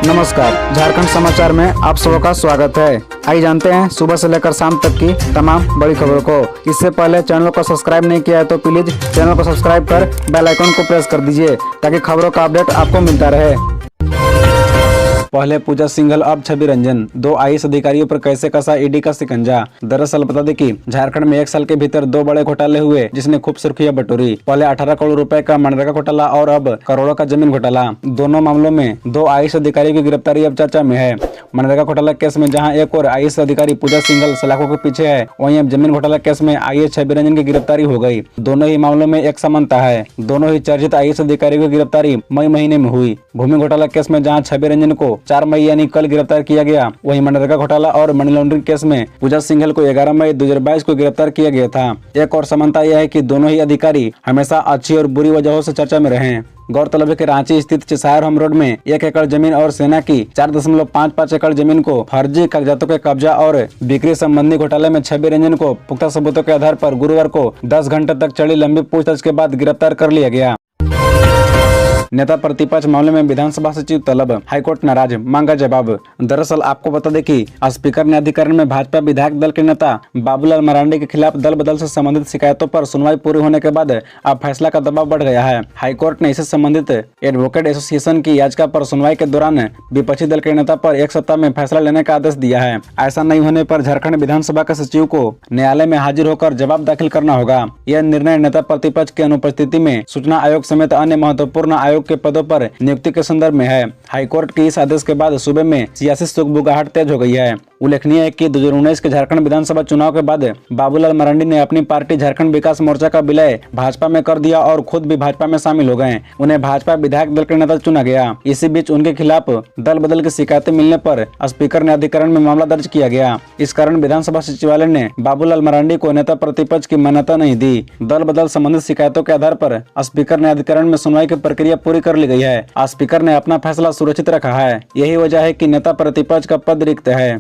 नमस्कार, झारखंड समाचार में आप सबका स्वागत है। आइए जानते हैं सुबह से लेकर शाम तक की तमाम बड़ी खबरों को। इससे पहले चैनल को सब्सक्राइब नहीं किया है तो प्लीज चैनल को सब्सक्राइब कर बेल आइकन को प्रेस कर दीजिए ताकि खबरों का अपडेट आपको मिलता रहे। पहले पूजा सिंघल अब छवि रंजन, 2 आईएएस अधिकारियों पर कैसे कसा ईडी का शिकंजा। दरअसल बता दें कि झारखंड में 1 साल के भीतर 2 बड़े घोटाले हुए जिसने खूब सुर्खियां बटोरी। पहले 18 करोड़ रुपए का मनरेगा घोटाला और अब करोड़ों का जमीन घोटाला। दोनों मामलों में 2 आईएएस अधिकारियों की गिरफ्तारी अब चर्चा में है। मनरेगा घोटाला केस में जहां एक और आईएएस अधिकारी पूजा सिंघल सलाखों के पीछे है, वहीं अब जमीन घोटाला केस में आईएएस छवि रंजन की गिरफ्तारी हो गई। दोनों ही मामलों में एक समानता है। दोनों ही चर्चित आईएएस अधिकारियों की गिरफ्तारी मई महीने में हुई। भूमि घोटाला केस में जहां छवि रंजन को 4 मई यानी कल गिरफ्तार किया गया, वहीं मनरेगा घोटाला और मनी लॉन्ड्रिंग केस में पूजा सिंघल को 11 मई 2022 को गिरफ्तार किया गया था। एक और समानता यह है कि दोनों ही अधिकारी हमेशा अच्छी और बुरी वजहों से चर्चा में रहे। गौरतलब है कि रांची स्थित चेसायर होम रोड में 1 एकड़ जमीन और सेना की 4.55 एकड़ जमीन को फर्जी कागजातों के कब्जा और बिक्री संबंधी घोटाले में छवि रंजन को पुख्ता सबूतों के आधार पर गुरुवार को 10 घंटे तक चली लंबी पूछताछ के बाद गिरफ्तार कर लिया गया। नेता प्रतिपक्ष मामले में विधानसभा सचिव तलब, हाईकोर्ट नाराज, मांगा जवाब। दरअसल आपको बता दें कि स्पीकर न्यायाधिकरण में भाजपा विधायक दल के नेता बाबूलाल मरांडी के खिलाफ दल बदल से संबंधित शिकायतों पर सुनवाई पूरी होने के बाद अब फैसला का दबाव बढ़ गया है। हाईकोर्ट ने इससे संबंधित एडवोकेट एसोसिएशन की याचिका पर सुनवाई के दौरान विपक्षी दल के नेता पर 1 सप्ताह में फैसला लेने का आदेश दिया है। ऐसा नहीं होने पर झारखंड विधानसभा के सचिव को न्यायालय में हाजिर होकर जवाब दाखिल करना होगा। यह निर्णय नेता प्रतिपक्ष की अनुपस्थिति में सूचना आयोग समेत अन्य महत्वपूर्ण आयोग के पदों पर नियुक्ति के संदर्भ में है। हाईकोर्ट के इस आदेश के बाद सूबे में सियासी सुगबुगाहट तेज हो गई है। उल्लेखनीय है कि 2019 के झारखंड विधानसभा चुनाव के बाद बाबूलाल मरांडी ने अपनी पार्टी झारखंड विकास मोर्चा का विलय भाजपा में कर दिया और खुद भी भाजपा में शामिल हो गए। उन्हें भाजपा विधायक दल के नेता चुना गया। इसी बीच उनके खिलाफ दल बदल की शिकायतें मिलने पर स्पीकर न्यायाधिकरण में मामला दर्ज किया गया। इस कारण विधानसभा सचिवालय ने बाबूलाल मरांडी को नेता प्रतिपक्ष की मान्यता नहीं दी। दल बदल संबंधित शिकायतों के आधार पर स्पीकर न्यायाधिकरण में सुनवाई की प्रक्रिया पूरी कर ली गई है। स्पीकर ने अपना फैसला सुरक्षित रखा है। यही वजह है कि नेता प्रतिपक्ष का पद रिक्त है।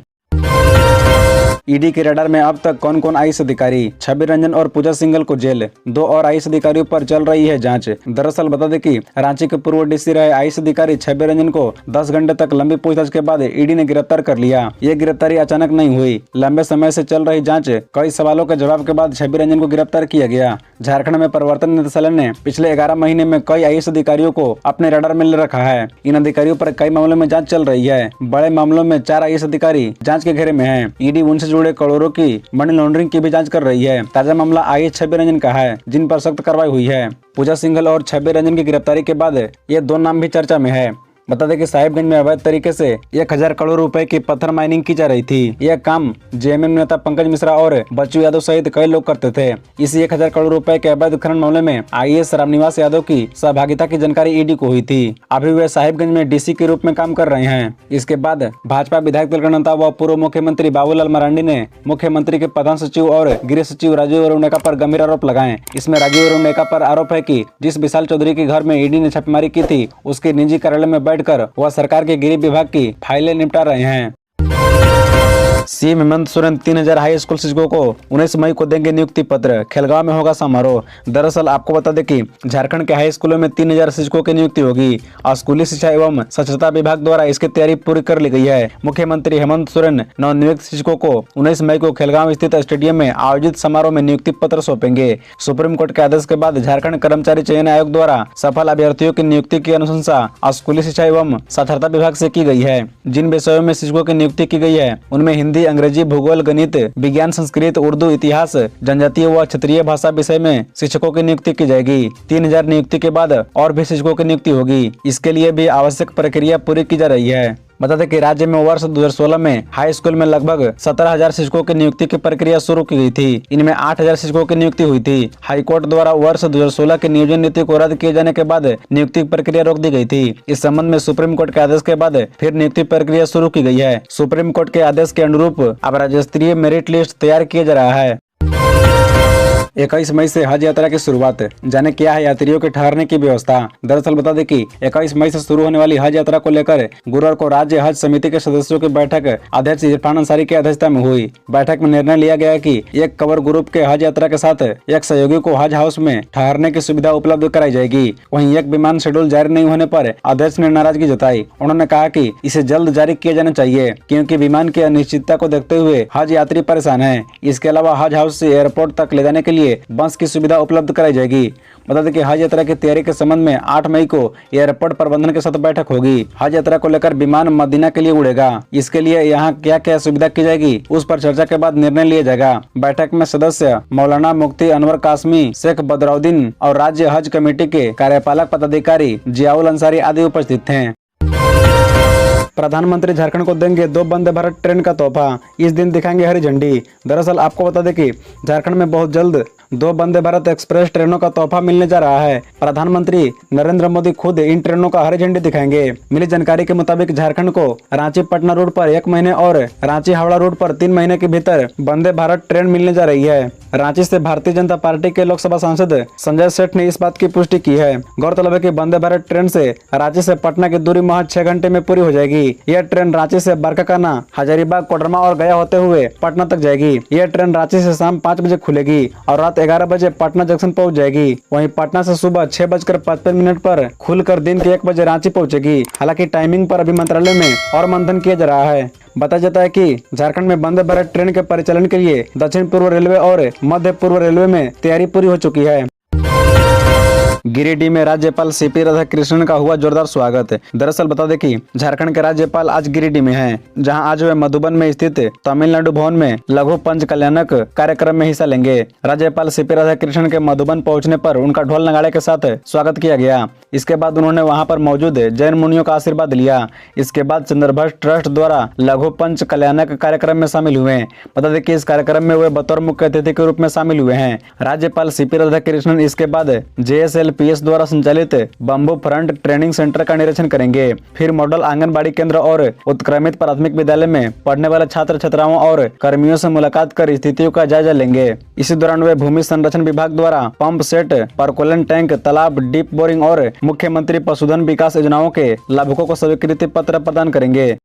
ईडी के रडार में अब तक कौन कौन आईएएस अधिकारी, छवि रंजन और पूजा सिंघल को जेल, 2 और आईएएस अधिकारियों पर चल रही है जांच। दरअसल बता दें कि रांची के पूर्व डीसी रहे आईएएस अधिकारी छवि रंजन को 10 घंटे तक लंबी पूछताछ के बाद ईडी ने गिरफ्तार कर लिया। ये गिरफ्तारी अचानक नहीं हुई। लंबे समय से चल रही जांच, कई सवालों के जवाब के बाद छवि रंजन को गिरफ्तार किया गया। झारखंड में परिवर्तन निदेशालय ने पिछले 11 महीने में कई आईएएस अधिकारियों को अपने रडार में ले रखा है। इन अधिकारियों पर कई मामलों में जांच चल रही है। बड़े मामलों में 4 आईएएस अधिकारी जांच के घेरे में हैं। ईडी उनसे जुड़े करोड़ों की मनी लॉन्ड्रिंग की भी जांच कर रही है। ताजा मामला आईएएस छवि रंजन का है, जिन पर सख्त कार्रवाई हुई है। पूजा सिंघल और छवि रंजन की गिरफ्तारी के बाद ये 2 नाम भी चर्चा में है। बता दें कि साहिबगंज में अवैध तरीके से 1000 करोड़ रुपए की पत्थर माइनिंग की जा रही थी। यह काम जेएमएम नेता पंकज मिश्रा और बच्चू यादव सहित कई लोग करते थे। इसी 1000 करोड़ रुपए के अवैध उत्खनन मामले में आईएएस रामनिवास यादव की सहभागिता की जानकारी ईडी को हुई थी। अभी वे साहिबगंज में डीसी के रूप में काम कर रहे हैं। इसके बाद भाजपा विधायक दल के नेता व पूर्व मुख्यमंत्री बाबूलाल मरांडी ने मुख्यमंत्री के प्रधान सचिव और गृह सचिव राजीव अरुणेका पर गंभीर आरोप लगाए। इसमें राजीव अरुणेका पर आरोप है कि जिस विशाल चौधरी के घर में ईडी ने छापेमारी की थी, उसके निजी कार्यालय में बैठकर वह सरकार के गृह विभाग की फाइलें निपटा रहे हैं। CM Hemant Soren 3000 high school शिक्षकों को 19 मई को देंगे नियुक्ति पत्र। खेलगांव में होगा समारोह। दरअसल आपको बता दें कि झारखंड के हाई स्कूलों में 3000 शिक्षकों की नियुक्ति होगी। स्कूली शिक्षा एवं स्वच्छता विभाग द्वारा इसकी तैयारी पूरी कर ली गई है। मुख्यमंत्री हेमंत सोरेन नवनियुक्त शिक्षकों को 19 मई को खेलगांव स्थित स्टेडियम में आयोजित समारोह में नियुक्ति पत्र सौंपेंगे। सुप्रीम कोर्ट के आदेश के बाद झारखंड कर्मचारी चयन आयोग द्वारा सफल अभ्यर्थियों की नियुक्ति की अनुशंसा स्कूली शिक्षा एवं साक्षरता विभाग से की गई है। जिन विषयों में शिक्षकों की नियुक्ति की गई है उनमें हिंदी, अंग्रेजी, भूगोल, गणित, विज्ञान, संस्कृत, उर्दू, इतिहास, जनजातीय व क्षेत्रीय भाषा विषय में शिक्षकों की नियुक्ति की जाएगी। 3000 नियुक्ति के बाद और भी शिक्षकों की नियुक्ति होगी। इसके लिए भी आवश्यक प्रक्रिया पूरी की जा रही है। बता दें कि राज्य में वर्ष 2016 में हाई स्कूल में लगभग 17,000 शिक्षकों की नियुक्ति की प्रक्रिया शुरू की गई थी। इनमें 8,000 शिक्षकों की नियुक्ति हुई थी। हाईकोर्ट द्वारा वर्ष 2016 की नियोजन नीति को रद्द किए जाने के बाद नियुक्ति प्रक्रिया रोक दी गई थी। इस संबंध में सुप्रीम कोर्ट के आदेश के बाद फिर नियुक्ति प्रक्रिया शुरू की गई है। सुप्रीम कोर्ट के आदेश के अनुरूप अब राज्य स्तरीय मेरिट लिस्ट तैयार किया जा रहा है। 21 मई से हज यात्रा की शुरुआत। जाने क्या है यात्रियों के ठहरने की व्यवस्था। दरअसल बता दें कि 21 मई से शुरू होने वाली हज यात्रा को लेकर गुरुवार को राज्य हज समिति के सदस्यों की बैठक अध्यक्ष इरफान अंसारी की अध्यक्षता में हुई। बैठक में निर्णय लिया गया कि एक कवर ग्रुप के हज यात्रा के साथ एक सहयोगी को हज हाउस में ठहरने की सुविधा उपलब्ध कराई जाएगी। वहीं एक विमान शेड्यूल जारी नहीं होने पर अध्यक्ष ने नाराजगी जताई। उन्होंने कहा कि इसे जल्द जारी किया जाना चाहिए, क्योंकि विमान की अनिश्चितता को देखते हुए हज यात्री परेशान हैं। इसके अलावा हज हाउस से एयरपोर्ट तक ले जाने के लिए बस की सुविधा उपलब्ध कराई जाएगी। बता दें कि हज यात्रा की तैयारी के संबंध में 8 मई को एयरपोर्ट प्रबंधन के साथ बैठक होगी। हज यात्रा को लेकर विमान मदीना के लिए उड़ेगा। इसके लिए यहाँ क्या क्या सुविधा की जाएगी, उस पर चर्चा के बाद निर्णय लिया जाएगा। बैठक में सदस्य मौलाना मुफ्ती अनवर कासमी, शेख बदरुद्दीन और राज्य हज कमेटी के कार्यपालक पदाधिकारी जियाउल अंसारी आदि उपस्थित थे। प्रधानमंत्री झारखंड को देंगे 2 वंदे भारत ट्रेन का तोहफा। इस दिन दिखाएंगे हरी झंडी। दरअसल आपको बता दें कि झारखंड में बहुत जल्द 2 वंदे भारत एक्सप्रेस ट्रेनों का तोहफा मिलने जा रहा है। प्रधानमंत्री नरेंद्र मोदी खुद इन ट्रेनों का हरी झंडी दिखाएंगे। मिली जानकारी के मुताबिक झारखंड को रांची पटना रूट पर 1 महीने और रांची हावड़ा रूट पर 3 महीने के भीतर वंदे भारत ट्रेन मिलने जा रही है। रांची से भारतीय जनता पार्टी के लोकसभा सांसद संजय सेठ ने इस बात की पुष्टि की है। गौरतलब है कि वंदे भारत ट्रेन से रांची से पटना की दूरी महज 6 घंटे में पूरी हो जाएगी। यह ट्रेन रांची से बरकाकाना, हजारीबाग, कोडरमा और गया होते हुए पटना तक जाएगी। यह ट्रेन रांची से शाम 5 बजे खुलेगी और रात 11 बजे पटना जंक्शन पहुंच जाएगी। वहीं पटना से सुबह 6:55 पर खुलकर दिन के 1 बजे रांची पहुंचेगी। हालांकि टाइमिंग पर अभी मंत्रालय में और मंथन किया जा रहा है। बताया जाता है कि झारखंड में वंदे भारत ट्रेन के परिचालन के लिए दक्षिण पूर्व रेलवे और मध्य पूर्व रेलवे में तैयारी पूरी हो चुकी है। गिरिडीह में राज्यपाल सीपी राधाकृष्णन का हुआ जोरदार स्वागत। दरअसल बता दें कि झारखंड के राज्यपाल आज गिरिडीह में हैं, जहां आज वे मधुबन में स्थित तमिलनाडु भवन में लघु पंच कल्याणक कार्यक्रम में हिस्सा लेंगे। राज्यपाल सीपी राधाकृष्णन के मधुबन पहुंचने पर उनका ढोल नगाड़े के साथ स्वागत किया गया। इसके बाद उन्होंने वहां पर मौजूद जैन मुनियों का आशीर्वाद लिया। इसके बाद चंद्रभट्ट ट्रस्ट द्वारा लघु पंच कल्याणक कार्यक्रम में शामिल हुए। बता दें कि इस कार्यक्रम में वे बतौर मुख्य अतिथि के रूप में शामिल हुए हैं। राज्यपाल सीपी राधाकृष्णन इसके बाद JSLPS द्वारा संचालित बम्बू फ्रंट ट्रेनिंग सेंटर का निरीक्षण करेंगे। फिर मॉडल आंगनबाड़ी केंद्र और उत्क्रमित प्राथमिक विद्यालय में पढ़ने वाले छात्र छात्राओं और कर्मियों से मुलाकात कर स्थितियों का जायजा लेंगे। इसी दौरान वे भूमि संरक्षण विभाग द्वारा पंप सेट, परकोलन टैंक, तालाब, डीप बोरिंग और मुख्यमंत्री पशुधन विकास योजनाओं के लाभुकों को स्वीकृति पत्र प्रदान करेंगे।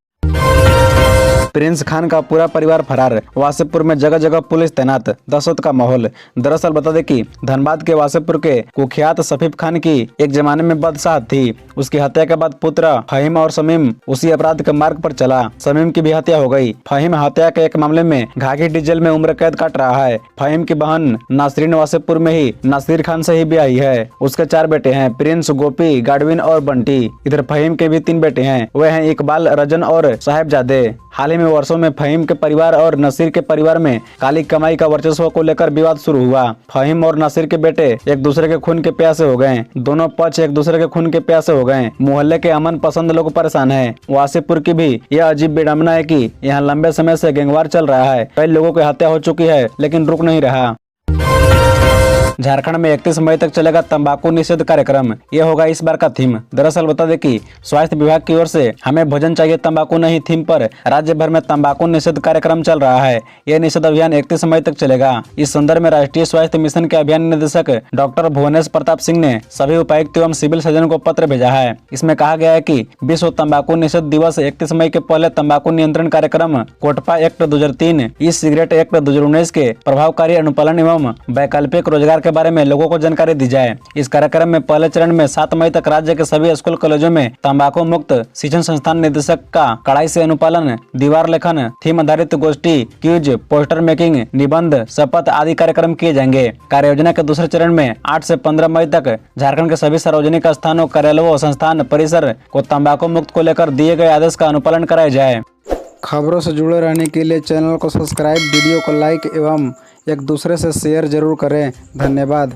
प्रिंस खान का पूरा परिवार फरार। वासेपुर में जगह जगह पुलिस तैनात, दहशत का माहौल। दरअसल बता दें कि धनबाद के वासेपुर के कुख्यात सफीफ खान की एक जमाने में बदसाहत थी। उसकी हत्या के बाद पुत्र फहीम और समीम उसी अपराध के मार्ग पर चला। समीम की भी हत्या हो गई। फहीम हत्या के एक मामले में घाघी डीजल में उम्र कैद काट रहा है। फहीम की बहन नासरीन वासेपुर में ही नासिर खान से ही ब्याही है। उसके 4 बेटे हैं, प्रिंस, गोपी, गाडविन और बंटी। इधर फहीम के भी 3 बेटे हैं, वे हैं इकबाल, रजन और साहेबजादे। हाल ही में वर्षों में फहीम के परिवार और नसीर के परिवार में काली कमाई का वर्चस्व को लेकर विवाद शुरू हुआ। फहीम और नसीर के बेटे एक दूसरे के खून के प्यासे हो गए। दोनों पक्ष एक दूसरे के खून के प्यासे हो गए। मोहल्ले के अमन पसंद लोग परेशान हैं। वासेपुर की भी यह अजीब विडंबना है कि यहाँ लंबे समय से गैंगवार चल रहा है। कई लोगों की हत्या हो चुकी है, लेकिन रुक नहीं रहा। झारखंड में 31 मई तक चलेगा तंबाकू निषेध कार्यक्रम। यह होगा इस बार का थीम। दरअसल बता दें कि स्वास्थ्य विभाग की ओर से हमें भोजन चाहिए तंबाकू नहीं थीम पर राज्य भर में तंबाकू निषेध कार्यक्रम चल रहा है। यह निषेध अभियान 31 मई तक चलेगा। इस संदर्भ में राष्ट्रीय स्वास्थ्य मिशन के अभियान निदेशक डॉक्टर भुवनेश प्रताप सिंह ने सभी उपायुक्त एवं सिविल सर्जन को पत्र भेजा है। इसमें कहा गया है कि विश्व तंबाकू निषेध दिवस 31 मई के पहले तंबाकू नियंत्रण कार्यक्रम, COTPA act 2003, e cigarette act 2019 के प्रभावकारी अनुपालन एवं वैकल्पिक रोजगार के बारे में लोगों को जानकारी दी जाए। इस कार्यक्रम में पहले चरण में 7 मई तक राज्य के सभी स्कूल कॉलेजों में तंबाकू मुक्त शिक्षण संस्थान निदेशक का कड़ाई से अनुपालन, दीवार लेखन, थीम आधारित गोष्ठी, क्यूज, पोस्टर मेकिंग, निबंध, शपथ आदि कार्यक्रम किए जाएंगे। कार्य योजना के दूसरे चरण में 8 से 15 मई तक झारखंड के सभी सार्वजनिक स्थानों, कार्यालयों, संस्थान परिसर को तंबाकू मुक्त को लेकर दिए गए आदेश का अनुपालन कराया जाए। खबरों से जुड़े रहने के लिए चैनल को सब्सक्राइब, वीडियो को लाइक एवं एक दूसरे से शेयर जरूर करें। धन्यवाद।